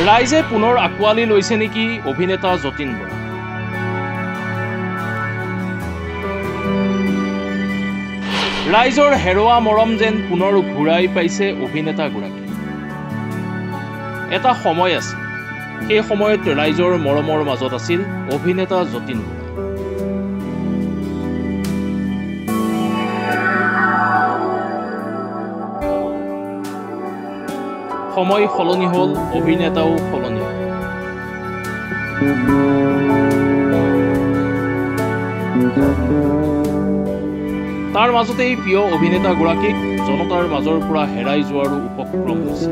ৰাইজে পুনৰ আঁকোৱালি লৈছে নেকি অভিনেতা যতীন বৰা? ৰাইজৰ হেৰুৱা মৰম যেন পুনৰ ঘূৰাই পাইছে অভিনেতাগৰাকী। এটা সময় আছিল, সেই সময়ত ৰাইজৰ মৰমৰ মাজত আছিল অভিনেতা যতীন বৰা। সময় সলনি হ'ল, অভিনেতাও সলনি হ'ল। তাৰ মাজতেই প্ৰিয় অভিনেতাগৰাকীক জনতাৰ মাজৰ পৰা হেৰাই যোৱাৰো উপক্ৰম হৈছে।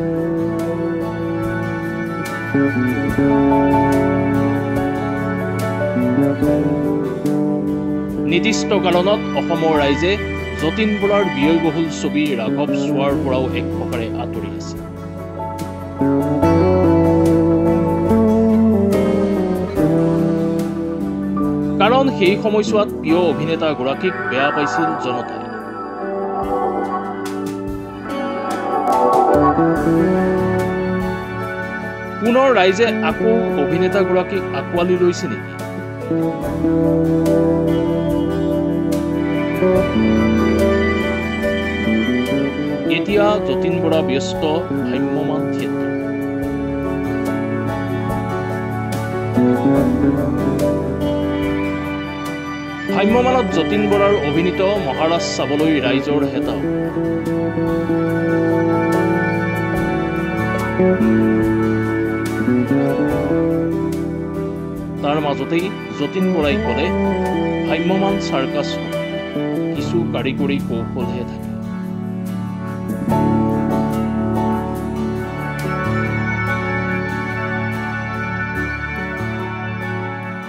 নিৰ্দিষ্ট কাৰণত অসমৰ ৰাইজে যতীন বৰাৰ ব্যয়বহুল ছবি ৰাঘৱ চোৱাৰ পৰাও এক প্ৰকাৰে আঁতৰি আছে। কাৰণ সেই সময়ছোৱাত প্ৰিয় অভিনেতাগৰাকীক বেয়া পাইছিল জনতাই। পুনৰ ৰাইজে আকৌ অভিনেতাগৰাকীক আঁকোৱালি লৈছে নেকি? এতিয়া যতীন বৰা ব্যস্ত ভ্ৰাম্যমান থিয়েটাৰ। ভ্ৰাম্যমানত যতীন বৰাৰ অভিনীত মহাৰাজ চাবলৈ ৰাইজৰ হেতাও। তাৰ মাজতেই যতীন বৰাই ক'লে, ভ্ৰাম্যমান চাৰ্কাছ কিছু কাৰিকৰী কৌশলহে থাকে।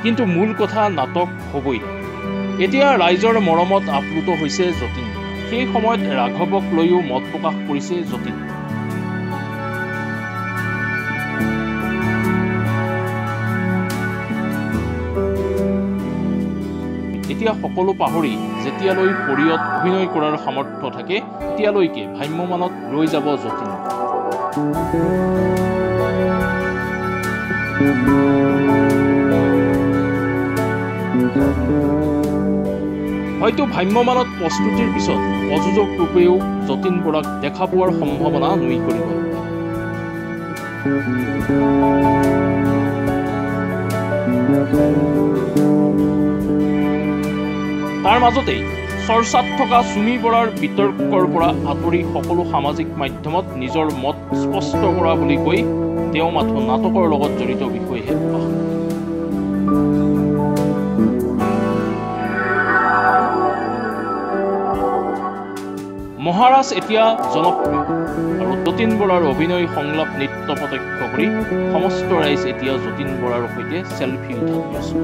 কিন্তু মূল কথা নাটক হ'বই। এতিয়া ৰাইজৰ মৰমত আপ্লুত হৈছে যতীন। সেই সময়ত ৰাঘৱক লৈও মত প্ৰকাশ কৰিছে যতীন। এতিয়া সকলো পাহৰি যেতিয়ালৈ শৰীৰত অভিনয় কৰাৰ সামৰ্থ্য থাকে তেতিয়ালৈকে ভ্ৰাম্যমানত ৰৈ যাব যতীন। হয়তো ভ্ৰাম্যমানত প্ৰস্তুতিৰ পিছত প্ৰযোজক ৰূপেও যতীন বৰাক দেখা পোৱাৰ সম্ভাৱনা নুই কৰিব। তাৰ মাজতেই চৰ্চাত থকা চুমি বৰাৰ বিতৰ্কৰ পৰা আঁতৰি সকলো সামাজিক মাধ্যমত নিজৰ মত স্পষ্ট কৰা বুলি কৈ তেওঁ মাথো নাটকৰ লগত জড়িত বিষয়হে প্ৰকাশ কৰে। মহাৰাজ এতিয়া জনপ্ৰিয় আৰু যতীন বৰাৰ অভিনয় সংলাপ নৃত্য প্ৰত্যক্ষ কৰি সমস্ত ৰাইজ এতিয়া যতীন বৰাৰ সৈতে চেলফি উঠাত ব্যস্ত।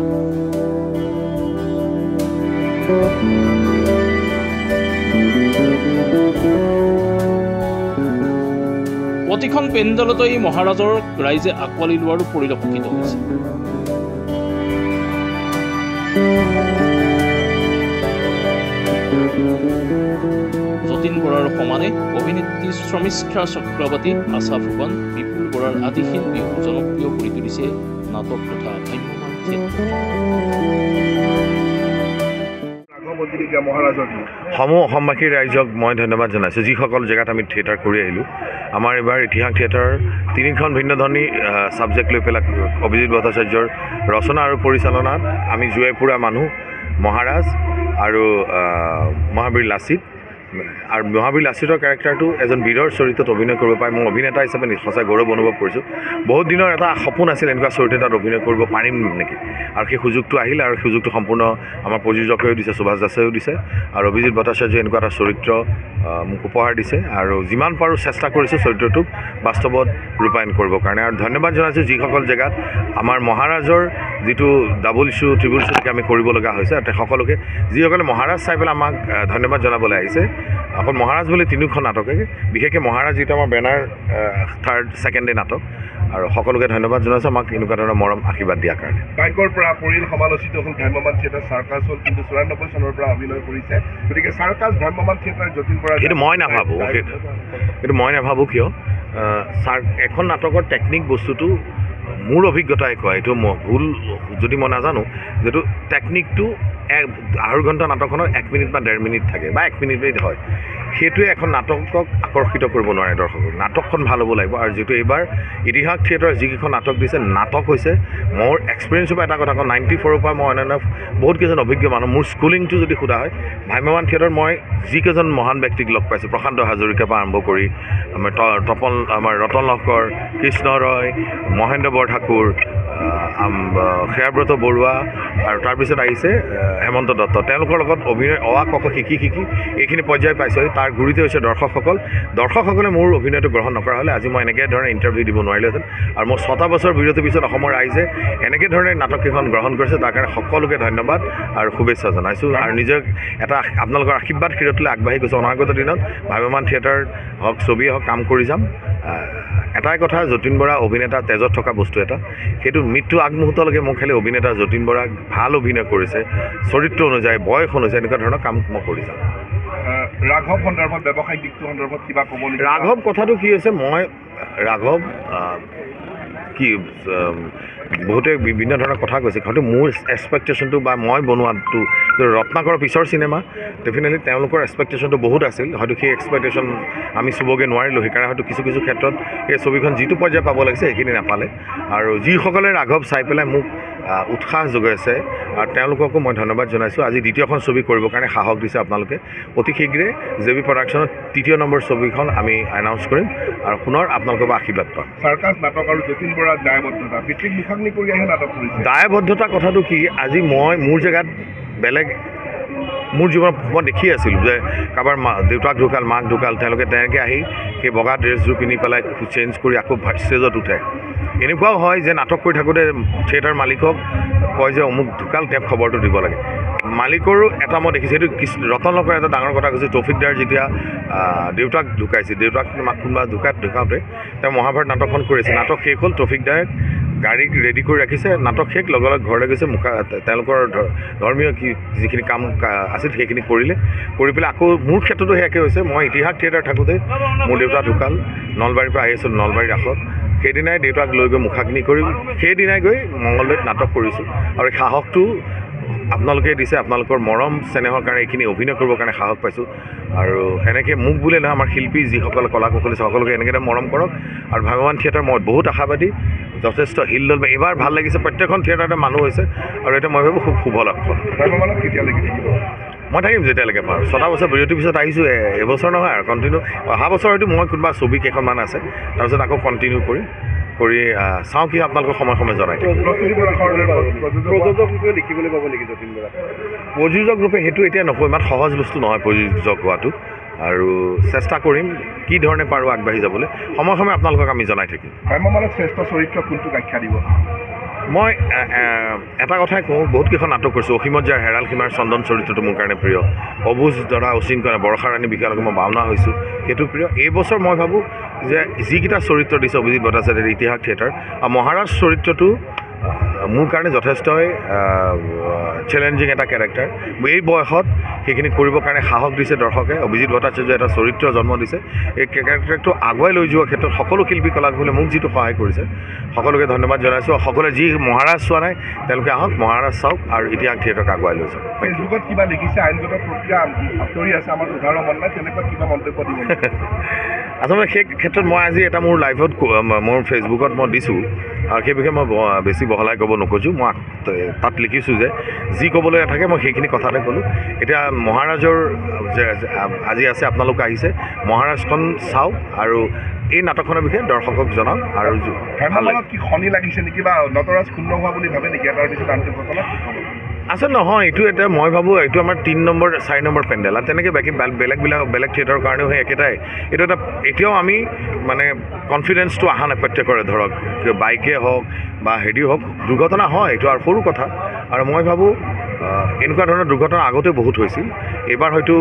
প্ৰতিখন পেণ্ডেলতে মহাৰাজৰ ৰাইজে আঁকোৱালি লোৱাৰো পৰিলক্ষিত হৈছে। যতীন বৰাৰ সমানে অভিনেত্ৰী শ্ৰমিষ্ঠা চক্ৰৱৰ্তী, আশা ফুকন, বিপুল বৰাৰ আদি শিল্পীও জনপ্ৰিয় কৰি তুলিছে নাটক তথা ভ্ৰাম্যমান থিয়েটাৰ। সমূহ অসমবাসী ৰাইজক মই ধন্যবাদ জনাইছোঁ, যিসকল জেগাত আমি থিয়েটাৰ কৰি আহিলোঁ। আমাৰ এইবাৰ ইতিহাস থিয়েটাৰৰ 3খন ভিন্ন ধৰণী ছাবজেক্ট লৈ পেলাই অভিজিত ভট্টাচাৰ্যৰ ৰচনা আৰু পৰিচালনাত আমি জুয়ে ফুৰা মানুহ, মহাৰাজ আৰু মহাবীৰ লাচিত। আৰু মহাবীৰ লাচিতৰ কেৰেক্টাৰটো এজন বীৰৰ চৰিত্ৰত অভিনয় কৰিব পাই মই অভিনেতা হিচাপে সঁচাই গৌৰৱ অনুভৱ কৰিছোঁ। বহুত দিনৰ এটা সপোন আছিল এনেকুৱা চৰিত্ৰ এটাত অভিনয় কৰিব পাৰিম নেকি, আৰু সেই সুযোগটো আহিল। আৰু সুযোগটো সম্পূৰ্ণ আমাৰ প্ৰযোজকেও দিছে, সুভাষ দাসেও দিছে, আৰু অভিজিত ভট্টাচাৰ্যই এনেকুৱা এটা চৰিত্ৰ মোক উপহাৰ দিছে। আৰু যিমান পাৰোঁ চেষ্টা কৰিছোঁ চৰিত্ৰটোক বাস্তৱত ৰূপায়ণ কৰিবৰ কাৰণে। আৰু ধন্যবাদ জনাইছোঁ যিসকল জেগাত আমাৰ মহাৰাজৰ যিটো ডাবল শ্বু ট্ৰিবল শ্বুকে আমি কৰিব লগা হৈছে, আৰু সকলোকে যিসকলে মহাৰাজ চাই পেলাই আমাক ধন্যবাদ জনাবলৈ আহিছে। অকল মহাৰাজ বুলি 3খন নাটকে, বিশেষকৈ মহাৰাজ যিটো আমাৰ বেনাৰ 3rd, 2nd ডে নাটক, আৰু সকলোকে ধন্যবাদ জনাইছোঁ আমাক এনেকুৱা ধৰণৰ মৰম আশীৰ্বাদ দিয়াৰ কাৰণে। বাইকৰ পৰা পৰিল সমালোচিত হ'ল ভ্ৰাম্যমান থিয়েটাৰ চাৰ্কাছ হ'ল, কিন্তু 94 চনৰ পৰা অভিনয় কৰিছে। গতিকে চাৰ্কাছ ভ্ৰাম্যমান থিয়েটাৰ যতীন বৰা সেইটো মই নাভাবোঁ কিয় এখন নাটকৰ টেকনিক বস্তুটো মোৰ অভিজ্ঞতাই কয়, এইটো ভুল যদি মই নাজানো, যিটো টেকনিকটো 1.5 ঘণ্টা নাটকখনত 1 মিনিট বা 1.5 মিনিট থাকে বা 1 মিনিট হয়, সেইটোৱে এখন নাটকক আকৰ্ষিত কৰিব নোৱাৰে দৰ্শকক। নাটকখন ভাল হ'ব লাগিব। আৰু যিটো এইবাৰ ইতিহাস থিয়েটাৰ যিকেইখন নাটক দিছে, নাটক হৈছে মোৰ এক্সপিৰিয়েঞ্চৰ পৰা এটা কথা কওঁ, 94ৰ পৰা মই অন্যান্য বহুত কেইজন অভিজ্ঞ মানুহ, মোৰ স্কুলিংটো যদি সোধা হয়, ভ্ৰাম্যমান থিয়েটাৰত মই যিকেইজন মহান ব্যক্তিক লগ পাইছোঁ, প্ৰশান্ত হাজৰিকাৰ পৰা আৰম্ভ কৰি আমাৰ ৰতন লহকৰ, কৃষ্ণ ৰয়, মহেন্দ্ৰ বৰঠাকুৰ, শ্ৰেয়াব্ৰত বৰুৱা, আৰু তাৰপিছত আহিছে হেমন্ত দত্ত। তেওঁলোকৰ লগত অভিনয় ক শিকি এইখিনি পৰ্যায় পাইছোঁ। তাৰ গুৰিতে হৈছে দৰ্শকসকলে মোৰ অভিনয়টো গ্ৰহণ নকৰা হ'লে আজি মই এনেকৈ ধৰণে ইণ্টাৰভিউ দিব নোৱাৰিলোহেঁতেন। আৰু মোৰ 6টা বছৰ বিৰতিৰ পিছত অসমৰ ৰাইজে এনেকৈ ধৰণে নাটককেইখন গ্ৰহণ কৰিছে, তাৰ কাৰণে সকলোকে ধন্যবাদ আৰু শুভেচ্ছা জনাইছোঁ। আৰু নিজক এটা আপোনালোকৰ আশীৰ্বাদ ক্ষীৰতলৈ আগবাঢ়ি গৈছোঁ। অনাগত দিনত ভ্ৰাম্যমান থিয়েটাৰ হওক, ছবিয়ে হওক, কাম কৰি যাম। এটাই কথা, যতীন বৰা অভিনেতা তেজত থকা বস্তু এটা, সেইটো মৃত্যু আগমুহূৰ্তলৈকে মোক খালি অভিনেতা যতীন বৰাক ভাল অভিনয় কৰিছে, চৰিত্ৰ অনুযায়ী, বয়স অনুযায়ী এনেকুৱা ধৰণৰ কাম মই কৰি যাম। ৰাঘৱ সন্দৰ্ভত, ব্যৱসায়িক দিশটো সন্দৰ্ভত কিবা ক'ব নেকি? ৰাঘৱ কথাটো কি হৈছে, ৰাঘৱ কি বহুতে বিভিন্ন ধৰণৰ কথা কৈছে, হয়তো মোৰ এক্সপেক্টেশ্যনটো বা মই বনোৱাটো ৰত্নাকৰৰ পিছৰ চিনেমা, ডেফিনেটলি তেওঁলোকৰ এক্সপেক্টেশ্যনটো বহুত আছিল। হয়তো সেই এক্সপেক্টেশ্যন আমি চুবগৈ নোৱাৰিলোঁ, সেইকাৰণে হয়তো কিছু ক্ষেত্ৰত এই ছবিখন যিটো পৰ্যায় পাব লাগিছে সেইখিনি নাপালে। আৰু যিসকলে ৰাঘৱ চাই পেলাই মোক উৎসাহ যোগাইছে, আৰু তেওঁলোককো মই ধন্যবাদ জনাইছোঁ। আজি দ্বিতীয়খন ছবি কৰিবৰ কাৰণে সাহস দিছে আপোনালোকে। অতি শীঘ্ৰে JB প্ৰডাকশ্যনত 3য় নম্বৰ ছবিখন আমি এনাউন্স কৰিম, আৰু পুনৰ আপোনালোকৰ পৰা আশীৰ্বাদ পাম। চাৰ্কাছ নাটক আৰু যতীন বৰাৰ দায়বদ্ধতা, পিতৃক মুখাগ্নি কৰি আহি নাটক কৰিছে। দায়বদ্ধতা কথাটো কি, আজি মই মোৰ জেগাত বেলেগ, মোৰ জীৱনত মই দেখি আছিলোঁ যে কাৰোবাৰ দেউতাক ঢুকাল, মাক ঢুকাল, তেওঁলোকে তেনেকৈ আহি সেই বগা ড্ৰেছযোৰ পিন্ধি পেলাই চেঞ্জ কৰি আকৌ ষ্টেজত উঠে। এনেকুৱাও হয় যে নাটক কৰি থাকোঁতে থিয়েটাৰ মালিকক কয় যে অমুক ঢুকাল, তেওঁক খবৰটো দিব লাগে। মালিকৰো এটা মই দেখিছোঁ, এইটো ৰতন লহকৰ এটা ডাঙৰ কথা কৈছে। তৌফিকদাৰ যেতিয়া দেউতাক ঢুকাইছিল, দেউতাক কোনোবা ঢুকাওঁতে তেওঁ মহাভাৰত নাটকখন কৰিছে। নাটক শেষ হ'ল, তৌফিকদাৰে গাড়ী ৰেডি কৰি ৰাখিছে, নাটক শেষ, লগে লগে ঘৰলৈ গৈছে, তেওঁলোকৰ ধৰ্মীয় যিখিনি কাম আছিল সেইখিনি কৰি পেলাই আকৌ মোৰ ক্ষেত্ৰতো সেয়াকৈ হৈছে। মই ইতিহাস থিয়েটাৰ থাকোঁতে মোৰ দেউতা ঢুকাল, নলবাৰীৰ পৰা আহি আছিলোঁ, নলবাৰীৰ ৰাসত। সেইদিনাই দেউতাক লৈ গৈ মুখাগ্নি কৰি সেইদিনাই গৈ মঙলদৈত নাটক কৰিছোঁ। আৰু এই সাহসটো আপোনালোকে দিছে, আপোনালোকৰ মৰম চেনেহৰ কাৰণে এইখিনি অভিনয় কৰিবৰ কাৰণে সাহস পাইছোঁ। আৰু এনেকৈ মোক বোলে নহয়, আমাৰ শিল্পী যিসকলে কলা কৌশলী সকলোকে এনেকৈ মৰম কৰক। আৰু ভ্ৰাম্যমান থিয়েটাৰ মই বহুত আশাবাদী, যথেষ্ট হিলদল। এইবাৰ ভাল লাগিছে, প্ৰত্যেকখন থিয়েটাৰতে মানুহ হৈছে, আৰু এটা মই ভাবোঁ খুব শুভ লক্ষণ। ভ্ৰাম্যমানত কেতিয়ালৈকে থাকিব? মই থাকিম যেতিয়ালৈকে পাৰোঁ। 6টা বছৰ বিৰতিৰ পিছত আহিছোঁ, এবছৰ নহয় আৰু কণ্টিনিউ। অহা বছৰ হয়তো মই কোনোবা ছবি কেইখনমান আছে, তাৰপিছত আকৌ কণ্টিনিউ কৰি চাওঁ কি আপোনালোকক সময়ে জনাই দিম। প্ৰযোজক ৰূপে সেইটো এতিয়া নকওঁ, ইমান সহজ বস্তু নহয় প্ৰযোজক হোৱাটো, আৰু চেষ্টা কৰিম কি ধৰণে পাৰোঁ আগবাঢ়ি যাবলৈ। সময়ে আপোনালোকক আমি জনাই থাকিম। ভ্ৰাম্যমানত শ্ৰেষ্ঠ চৰিত্ৰ কোনটোক আখ্যা দিব? মই এটা কথাই কওঁ, বহুতকেইখন নাটক কৰিছোঁ। অসীমত যাৰ হেৰাল সীমাৰ চন্দন চৰিত্ৰটো মোৰ কাৰণে প্ৰিয়। অবুজ ধৰা অচিন কৰা বৰ্ষা ৰাণী বিষয়ালৈকে মই ভাওনা হৈছোঁ, সেইটো প্ৰিয়। এইবছৰ মই ভাবোঁ যে যিকেইটা চৰিত্ৰ দিছে অভিজিত ভট্টাচাৰ্যৰ ইতিহাস থিয়েটাৰ, মহাৰাজ চৰিত্ৰটো মোৰ কাৰণে যথেষ্টই চেলেঞ্জিং এটা কেৰেক্টাৰ। এই বয়সত সেইখিনি কৰিবৰ কাৰণে সাহস দিছে দৰ্শকে। অভিজিত ভট্টাচাৰ্যই এটা চৰিত্ৰ জন্ম দিছে। এই কেৰেক্টাৰটো আগুৱাই লৈ যোৱাৰ ক্ষেত্ৰত সকলো শিল্পী কলাকৌশলে মোক যিটো সহায় কৰিছে, সকলোকে ধন্যবাদ জনাইছোঁ। সকলোৱে যি মহাৰাজ চোৱা নাই তেওঁলোকে আহক, মহাৰাজ চাওক আৰু ইতিহাস থিয়েটাৰক আগুৱাই লৈ যাওক। ফেচবুকত কিবা লিখিছে, আইনগত প্ৰক্ৰিয়া আঁতৰি আছে, আমাৰ উদাহৰণ মন নাই, তেনেকুৱা কিবা মন্তব্য দিব? আচলতে সেই ক্ষেত্ৰত মই আজি এটা মোৰ লাইভত মোৰ ফেচবুকত মই দিছোঁ, আৰু সেই বিষয়ে মই বেছি বহলাই ক'ব নোখোজোঁ। মই তাত লিখিছোঁ যে যি ক'বলৈ নাথাকে মই সেইখিনি কথাতে ক'লোঁ। এতিয়া মহাৰাজৰ আজি আছে, আপোনালোক আহিছে, মহাৰাজখন চাওক আৰু এই নাটকখনৰ বিষয়ে দৰ্শকক জনাওক। আৰু ভ্ৰাম্যমানত কি শনি লাগিছে নেকি, বা নটৰাজ ক্ষুণ্ণ হোৱা বুলি ভাবে নেকি এটাৰ পিছত আনটো ঘটনা? আচলতে নহয়, এইটো এটা মই ভাবোঁ এইটো আমাৰ 3 নম্বৰ 4 নম্বৰ পেণ্ডেল, আৰু তেনেকৈ বাকী বেলেগ থিয়েটাৰৰ কাৰণেও সেই একেটাই। এইটো এটা এতিয়াও আমি মানে কনফিডেঞ্চটো অহা নাই প্ৰত্যেকৰে, ধৰক বাইকে হওক বা হেৰি হওক, দুৰ্ঘটনা হয়, এইটো আৰু সৰু কথা। আৰু মই ভাবোঁ এনেকুৱা ধৰণৰ দুৰ্ঘটনা আগতেও বহুত হৈছিল, এইবাৰ হয়তো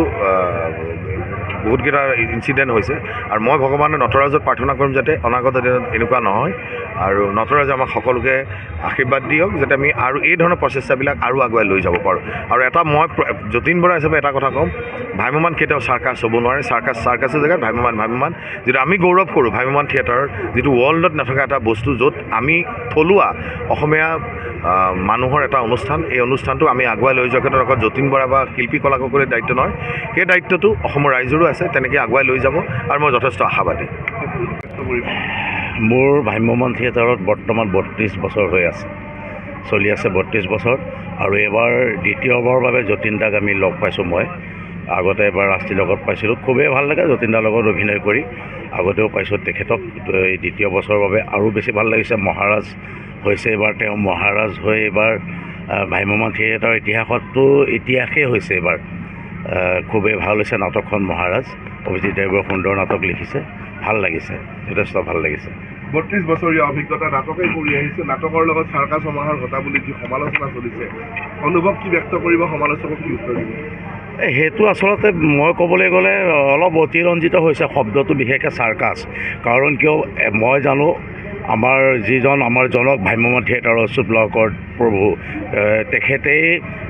বহুতকেইটা ইনচিডেণ্ট হৈছে। আৰু মই ভগৱানৰ নটৰাজত প্ৰাৰ্থনা কৰিম যাতে অনাগত দিনত এনেকুৱা নহয়। আৰু নটৰাজে আমাক সকলোকে আশীৰ্বাদ দিয়ক যাতে আমি আৰু এই ধৰণৰ প্ৰচেষ্টাবিলাক আৰু আগুৱাই লৈ যাব পাৰোঁ। আৰু এটা মই যতীন বৰা হিচাপে এটা কথা ক'ম, ভ্ৰাম্যমান কেতিয়াও চাৰ্কাছ হ'ব নোৱাৰে। চাৰ্কাছৰ জেগাত ভ্ৰাম্যমান যিটো আমি গৌৰৱ কৰোঁ ভ্ৰাম্যমান থিয়েটাৰৰ যিটো ৱৰ্ল্ডত নথকা এটা বস্তু য'ত আমি থলুৱা অসমীয়া মানুহৰ এটা অনুষ্ঠান, এই অনুষ্ঠানটো আমি আগুৱাই লৈ যোৱাৰ ক্ষেত্ৰত অকল যতীন বৰা বা শিল্পী কলাকুশলীৰ দায়িত্ব নহয়, সেই দায়িত্বটো অসমৰ ৰাইজৰো আছে, তেনেকৈ আগুৱাই লৈ যাব আৰু মই যথেষ্ট আশাবাদী। মোৰ ভ্ৰাম্যমান থিয়েটাৰত বৰ্তমান 32 বছৰ হৈ আছে, চলি আছে 32 বছৰ। আৰু এইবাৰ দ্বিতীয়বাৰৰ বাবে যতীন দাক আমি লগ পাইছোঁ। মই আগতে এবাৰ ৰাষ্ট্ৰীয় লগত পাইছিলোঁ, খুবেই ভাল লাগে যতীন দাৰ লগত অভিনয় কৰি, আগতেও পাইছোঁ তেখেতক। এই দ্বিতীয় বছৰৰ বাবে আৰু বেছি ভাল লাগিছে। মহাৰাজ হৈছে এইবাৰ, তেওঁ মহাৰাজ হৈ এইবাৰ ভ্ৰাম্যমান থিয়েটাৰৰ ইতিহাসততো ইতিহাসেই হৈছে এইবাৰ। খুবেই ভাল হৈছে নাটকখন মহাৰাজ। অভিজিত দেৱৰ সুন্দৰ নাটক লিখিছে, ভাল লাগিছে, যথেষ্ট ভাল লাগিছে। 32 বছৰীয়া অভিজ্ঞতা নাটকেই কৰি আহিছোঁ, নাটকৰ লগত চাৰ্কাছ সমাহাৰ ঘটা বুলি যি সমালোচনা চলিছে, অনুভৱ কি ব্যক্ত কৰিব, সমালোচকক কি উত্তৰ দিব? সেইটো আচলতে মই ক'বলৈ গ'লে অলপ অতিৰঞ্জিত হৈছে শব্দটো, বিশেষকৈ চাৰ্কাছ। কাৰণ কিয় মই জানো আমাৰ যিজন আমাৰ জনক ভ্ৰাম্যমান থিয়েটাৰৰ অচ্যুত লহকৰ প্ৰভু, তেখেতেই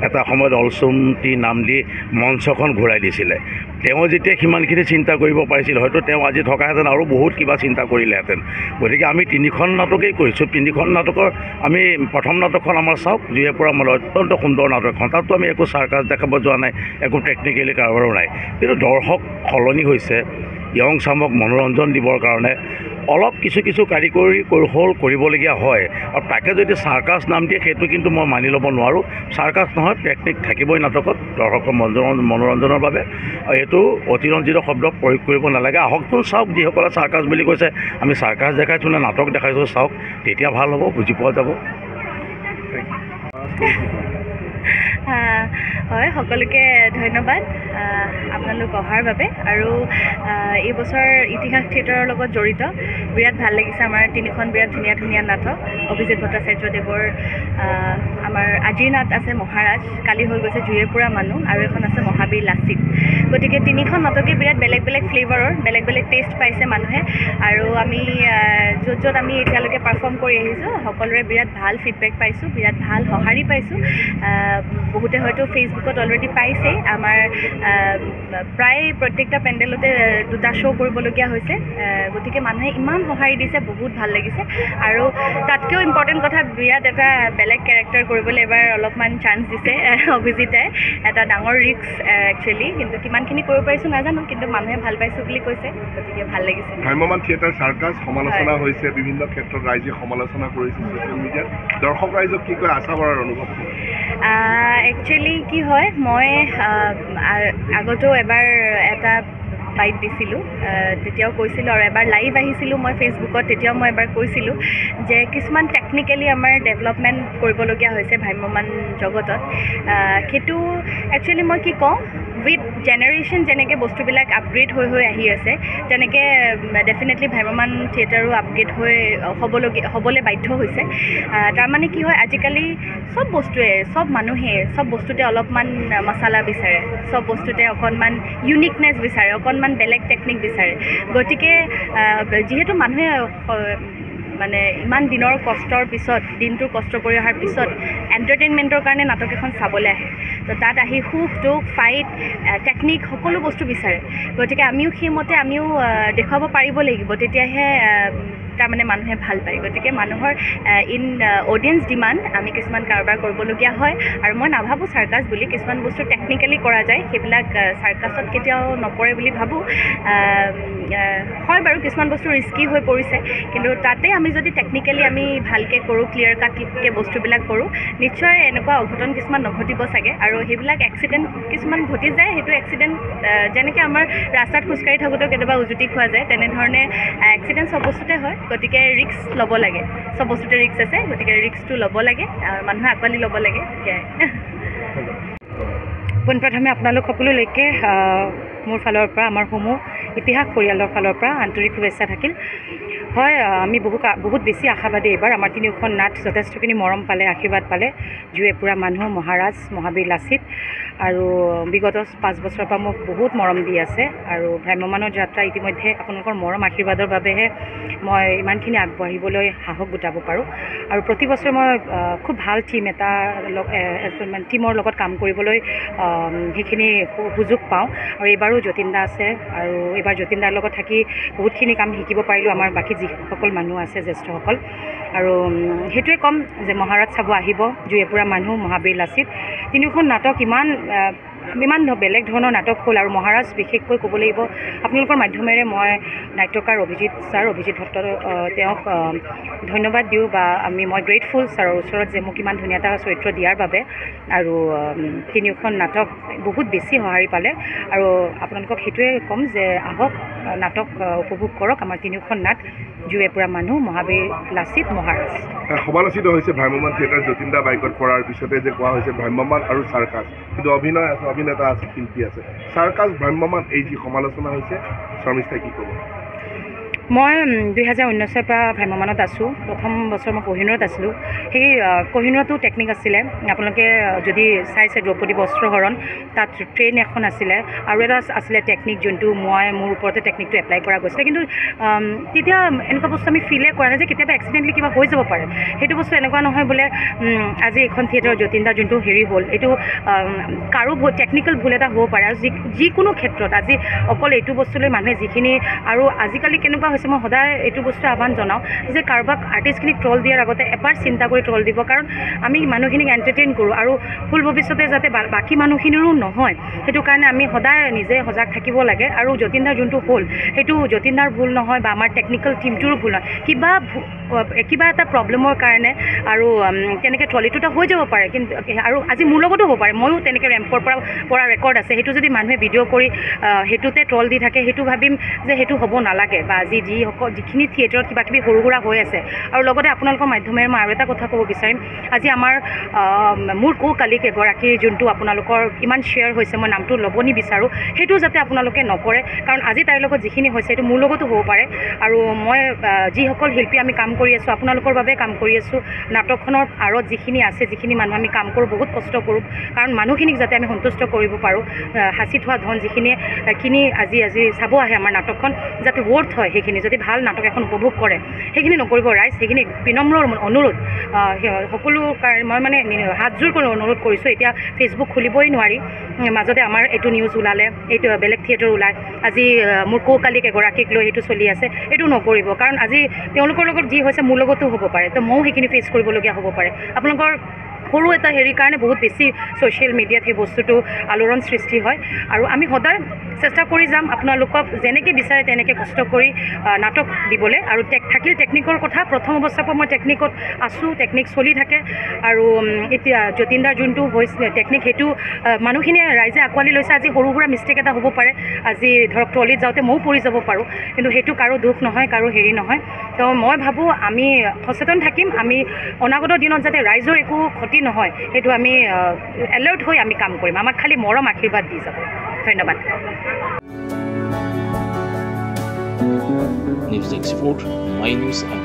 এটা সময়ত অলচুমটি নাম দি মঞ্চখন ঘূৰাই দিছিলে। তেওঁ যেতিয়া সিমানখিনি চিন্তা কৰিব পাৰিছিল, হয়তো তেওঁ আজি থকাহেঁতেন আৰু বহুত কিবা চিন্তা কৰিলেহেঁতেন। গতিকে আমি 3খন নাটকেই কৰিছোঁ। 3খন নাটকৰ আমি প্ৰথম নাটকখন আমাৰ চাওক, জুয়ে পৰা মানে অত্যন্ত সুন্দৰ নাটকখন। তাততো আমি একো চাৰ্কাছ দেখাব যোৱা নাই, একো টেকনিকেলি কাৰোবাৰো নাই। কিন্তু দৰ্শক সলনি হৈছে, য়ং চামক মনোৰঞ্জন দিবৰ কাৰণে অলপ কিছু কাৰিকৰী কৌশল কৰিবলগীয়া হয়। আৰু তাকে যদি চাৰ্কাছ নাম দিয়ে সেইটো কিন্তু মই মানি ল'ব নোৱাৰোঁ। চাৰ্কাছ নহয়, টেকনিক থাকিবই নাটকত দৰ্শকৰ মনোৰঞ্জনৰ বাবে। আৰু এইটো অতিৰঞ্জিত শব্দ প্ৰয়োগ কৰিব নালাগে। আহকচোন চাওক, যিসকলে চাৰ্কাছ বুলি কৈছে, আমি চাৰ্কাছ দেখাইছোঁ নে নাটক দেখাইছোঁ চাওক, তেতিয়া ভাল হ'ব, বুজি পোৱা যাব। হয়, সকলোকে ধন্যবাদ আপোনালোক অহাৰ বাবে। আৰু এই বছৰ ইতিহাস থিয়েটাৰৰ লগত জড়িত, বিৰাট ভাল লাগিছে। আমাৰ 3খন বিৰাট ধুনীয়া নাটক। অভিজিত ভট্টাচাৰ্যদেৱৰ আমাৰ আজিৰ নাট আছে মহাৰাজ, কালি হৈ গৈছে জুয়ে পৰা মানুহ, আৰু এখন আছে মহাবীৰ লাচিত। গতিকে 3খন নাটকেই বিৰাট বেলেগ ফ্লেভাৰৰ, বেলেগ টেষ্ট পাইছে মানুহে। আৰু আমি য'ত আমি এতিয়ালৈকে পাৰফৰ্ম কৰি আহিছোঁ, সকলোৰে বিৰাট ভাল ফিডবেক পাইছোঁ, বিৰাট ভাল সঁহাৰি পাইছোঁ। বহুতে হয়তো ফেচবুকত অলৰেডি পাইছেই। আমাৰ প্ৰায় প্ৰত্যেকটা পেণ্ডেলতে 2টা শ্ব' কৰিবলগীয়া হৈছে। গতিকে মানুহে ইমান সঁহাৰি দিছে, বহুত ভাল লাগিছে। আৰু তাতকৈও ইম্পৰ্টেণ্ট কথা, বিৰাট এটা বেলেগ কেৰেক্টাৰ কৰিবলৈ এবাৰ অলপমান চান্স দিছে অভিজিতে। এটা ডাঙৰ ৰিস্ক একচুৱেলি, কিন্তু কিমানখিনি কৰিব পাৰিছোঁ নাজানো, কিন্তু মানুহে ভাল পাইছোঁ বুলি কৈছে, গতিকে ভাল লাগিছে। ভ্ৰাম্যমান থিয়েটাৰ চাৰ্কাছ সমালোচনা হৈছে, বিভিন্ন ক্ষেত্ৰত ৰাইজে সমালোচনা কৰিছে ছ'চিয়েল মিডিয়াত। দৰ্শক ৰাইজক কি কয়, আশা কৰাৰ অনুভৱ? একচুৱেলি কি হয়, মই আগতেও এবাৰ এটা বাইট দিছিলোঁ, তেতিয়াও কৈছিলোঁ, আৰু এবাৰ লাইভ আহিছিলোঁ মই ফেচবুকত, তেতিয়াও মই এবাৰ কৈছিলোঁ যে কিছুমান টেকনিকেলি আমাৰ ডেভেলপমেণ্ট কৰিবলগীয়া হৈছে ভ্ৰাম্যমান জগতত। সেইটো একচুৱেলি মই কি কওঁ, উইথ জেনেৰেশ্যন যেনেকৈ বস্তুবিলাক আপগ্ৰেড হৈ আহি আছে, তেনেকৈ ডেফিনেটলি ভ্ৰাম্যমান থিয়েটাৰো আপগ্ৰেড হ'বলৈ বাধ্য হৈছে। তাৰমানে কি হয়, আজিকালি চব বস্তুৱে, চব মানুহে চব বস্তুতে অলপমান মছলা বিচাৰে, চব বস্তুতে অকণমান ইউনিকনেছ বিচাৰে, অকণমান বেলেগ টেকনিক বিচাৰে। গতিকে যিহেতু মানুহে মানে ইমান দিনৰ কষ্টৰ পিছত, দিনটোৰ কষ্ট কৰি অহাৰ পিছত এণ্টাৰটেইনমেণ্টৰ কাৰণে নাটক এখন চাবলৈ আহে, তো তাত আহি সুখ দুখ, ফাইট, টেকনিক সকলো বস্তু বিচাৰে। গতিকে আমিও সেইমতে দেখুৱাব পাৰিব লাগিব, তেতিয়াহে তাৰমানে মানুহে ভাল পায়। গতিকে মানুহৰ অডিয়েঞ্চ ডিমাণ্ড আমি কিছুমান কাৰবাৰ কৰিবলগীয়া হয়। আৰু মই নাভাবোঁ চাৰ্কাছ বুলি, কিছুমান বস্তু টেকনিকেলি কৰা যায়, সেইবিলাক চাৰ্কাছত কেতিয়াও নপৰে বুলি ভাবোঁ। হয় বাৰু, কিছুমান বস্তু ৰিস্কি হৈ পৰিছে, কিন্তু তাতে আমি যদি টেকনিকেলি আমি ভালকৈ কৰোঁ, ক্লিয়াৰ কাটকৈ বস্তুবিলাক কৰোঁ, নিশ্চয় এনেকুৱা অঘটন কিছুমান নঘটিব চাগে। আৰু সেইবিলাক এক্সিডেণ্ট কিছুমান ঘটি যায়, সেইটো এক্সিডেণ্ট যেনেকৈ আমাৰ ৰাস্তাত খোজকাঢ়ি থাকোঁতেও কেতিয়াবা উজুতি খোৱা যায়, তেনেধৰণে এক্সিডেণ্ট চব বস্তুতে হয়। গতিকে ৰিস্ক ল'ব লাগে, চব বস্তুতে ৰিস্ক আছে, গতিকে ৰিস্কটো ল'ব লাগে, মানুহে আঁকোৱালি ল'ব লাগে। সেয়াই। পোনপ্ৰথমে আপোনালোক সকলোলৈকে মোৰ ফালৰ পৰা, আমাৰ সমূহ ইতিহাস পৰিয়ালৰ ফালৰ পৰা আন্তৰিক শুভেচ্ছা থাকিল। হয়, আমি বহুত বেছি আশাবাদী এইবাৰ। আমাৰ তিনিওখন নাট যথেষ্টখিনি মৰম পালে, আশীৰ্বাদ পালে। জুয়েপুৰা মানুহ, মহাৰাজ, মহাবীৰ লাচিত আৰু বিগত 5 বছৰৰ পৰা মোক বহুত মৰম দি আছে। আৰু ভ্ৰাম্যমাণৰ যাত্ৰা ইতিমধ্যে আপোনালোকৰ মৰম আশীৰ্বাদৰ বাবেহে মই ইমানখিনি আগবাঢ়িবলৈ সাহস গোটাব পাৰোঁ। আৰু প্ৰতি বছৰে মই খুব ভাল টিমৰ লগত কাম কৰিবলৈ সেইখিনি সুযোগ পাওঁ। আৰু এইবাৰো যতীন দা আছে, আৰু এইবাৰ যতীন দাৰ লগত থাকি বহুতখিনি কাম শিকিব পাৰিলোঁ আমাৰ বাকী যিসকল মানুহ আছে জ্যেষ্ঠসকল। আৰু সেইটোৱে ক'ম যে মহাৰাজ চাব আহিব, জুয়েপুৰা মানুহ, মহাবীৰ লাচিত। তিনিওখন নাটক ইমান বেলেগ ধৰণৰ নাটক হ'ল। আৰু মহাৰাজ বিশেষকৈ ক'ব লাগিব, আপোনালোকৰ মাধ্যমেৰে মই নাট্যকাৰ অভিজিত ভট্ট তেওঁক ধন্যবাদ দিওঁ, বা মই গ্ৰেটফুল ছাৰৰ ওচৰত যে মোক ইমান ধুনীয়া এটা চৰিত্ৰ দিয়াৰ বাবে। আৰু তিনিওখন নাটক বহুত বেছি সঁহাৰি পালে। আৰু আপোনালোকক সেইটোৱে ক'ম যে আহক, নাটক উপভোগ কৰক। আমাৰ তিনিওখন নাট, জুয়েপুৰা মানুহ, মহাবীৰ লাচিত, মহাৰাজ। সমালোচিত হৈছে ভ্ৰাম্যমাণ থিয়েটাৰ যতীন দা বাইকত পৰাৰ পিছতে যে কোৱা হৈছে ভ্ৰাম্যমাণ আৰু চাৰ্কাছ, কিন্তু অভিনেতা আছে, শিল্পী আছে। চাৰ্কাছ ভ্ৰাম্যমাণ এই যি সমালোচনা হৈছে, শৰ্মিষ্ঠাই কি ক'ব? মই 2019 পৰা ভ্ৰাম্যমাণত আছোঁ। প্ৰথম বছৰ মই কহিনুৰত আছিলোঁ। সেই কহিনুৰতো টেকনিক আছিলে, আপোনালোকে যদি চাইছে দ্ৰৌপদী বস্ত্ৰহৰণ, তাত ট্ৰেইন এখন আছিলে, আৰু এটা আছিলে টেকনিক, যোনটো মোৰ ওপৰতে টেকনিকটো এপ্লাই কৰা গৈছিলে। কিন্তু তেতিয়া এনেকুৱা বস্তু আমি ফিলে কৰা নাই যে কেতিয়াবা এক্সিডেণ্টলি কিবা হৈ যাব পাৰে। সেইটো বস্তু এনেকুৱা নহয় বোলে আজি এইখন থিয়েটাৰৰ যতীন দা যোনটো হ'ল, এইটো কাৰো টেকনিকেল ভুল এটা হ'ব পাৰে। আৰু যিকোনো ক্ষেত্ৰত আজি অকল এইটো বস্তুলৈ মানুহে যিখিনি, আৰু আজিকালি কেনেকুৱা হৈছে, মই সদায় এইটো বস্তু আহ্বান জনাওঁ যে কাৰোবাক আৰ্টিষ্টখিনিক ট্ৰল দিয়াৰ আগতে এবাৰ চিন্তা কৰি ট্ৰল দিব। কাৰণ আমি মানুহখিনিক এণ্টাৰটেইন কৰোঁ, আৰু ভুল ভৱিষ্যতে যাতে বাকী মানুহখিনিৰো নহয়, সেইটো কাৰণে আমি সদায় নিজে সজাগ থাকিব লাগে। আৰু যতীন দাৰ যোনটো হ'ল, সেইটো যতীন দাৰ ভুল নহয়, বা আমাৰ টেকনিকেল টিমটোৰো ভুল নহয়। কিবা এটা প্ৰব্লেমৰ কাৰণে আৰু তেনেকৈ ট্ৰলিটো এটা হৈ যাব পাৰে। কিন্তু আৰু আজি মোৰ লগতো হ'ব পাৰে, ময়ো তেনেকৈ ৰেম্পৰ পৰা ৰেকৰ্ড আছে। সেইটো যদি মানুহে ভিডিঅ' কৰি সেইটোতে ট্ৰল দি থাকে, সেইটো ভাবিম যে সেইটো হ'ব নালাগে। বা আজি যিখিনি থিয়েটাৰত কিবা কিবি সৰু সুৰা হৈ আছে। আৰু লগতে আপোনালোকৰ মাধ্যমেৰে মই আৰু এটা কথা ক'ব বিচাৰিম, আজি মোৰ কালিক এগৰাকীৰ যোনটো আপোনালোকৰ ইমান শ্বেয়াৰ হৈছে, মই নামটো ল'ব নিবিচাৰোঁ, সেইটো যাতে আপোনালোকে নকৰে। কাৰণ আজি তাইৰ লগত যিখিনি হৈছে, সেইটো মোৰ লগতো হ'ব পাৰে। আৰু মই যিসকল শিল্পী আমি কাম কৰি আছোঁ, আপোনালোকৰ বাবে কাম কৰি আছোঁ। নাটকখনৰ আঁৰত যিখিনি আছে, যিখিনি মানুহ আমি কাম কৰোঁ, বহুত কষ্ট কৰোঁ, কাৰণ মানুহখিনিক যাতে আমি সন্তুষ্ট কৰিব পাৰোঁ। সাঁচি থোৱা ধন যিখিনিয়ে আজি চাব আহে আমাৰ নাটকখন, যাতে ৱৰ্থ হয়, সেইখিনি যদি ভাল নাটক এখন উপভোগ কৰে, সেইখিনি নকৰিব ৰাইজ। সেইখিনি বিনম্ৰ অনুৰোধ সকলো কাৰণে মই হাতযোৰ কৰি অনুৰোধ কৰিছোঁ। এতিয়া ফেচবুক খুলিবই নোৱাৰি, মাজতে আমাৰ এইটো নিউজ ওলালে, এইটো বেলেগ থিয়েটাৰ ওলায়, আজি মোৰ কালিক এগৰাকীক লৈ সেইটো চলি আছে। এইটো নকৰিব, কাৰণ আজি তেওঁলোকৰ লগত যি হৈছে মোৰ লগতো হ'ব পাৰে, তো ময়ো সেইখিনি ফেচ কৰিবলগীয়া হ'ব পাৰে। আপোনালোকৰ সৰু এটা হেৰিৰ কাৰণে বহুত বেছি ছ'চিয়েল মিডিয়াত সেই বস্তুটো আলোড়ন সৃষ্টি হয়। আৰু আমি সদায় চেষ্টা কৰি যাম আপোনালোকক যেনেকৈ বিচাৰে তেনেকৈ কষ্ট কৰি নাটক দিবলৈ। আৰু থাকিল টেকনিকৰ কথা, প্ৰথম অৱস্থাৰ পৰা মই টেকনিকত আছোঁ, টেকনিক চলি থাকে। আৰু এতিয়া যতীন দাৰ যোনটো হৈছে টেকনিক, সেইটো মানুহখিনিয়ে ৰাইজে আঁকোৱালি লৈছে। আজি সৰু সুৰা মিষ্টেক এটা হ'ব পাৰে, আজি ধৰক ট্ৰলিত যাওঁতে ময়ো পৰি যাব পাৰোঁ, কিন্তু সেইটো কাৰো দুখ নহয়, কাৰো হেৰি নহয়। তো মই ভাবোঁ আমি সচেতন থাকিম, আমি অনাগত দিনত যাতে ৰাইজৰ একো ক্ষতি নহয়, সেইটো আমি এলাৰ্ট হৈ আমি কাম কৰিম। আমাক খালি মৰম আশীৰ্বাদ দি যাব। ধন্যবাদ। News desk report, my news I.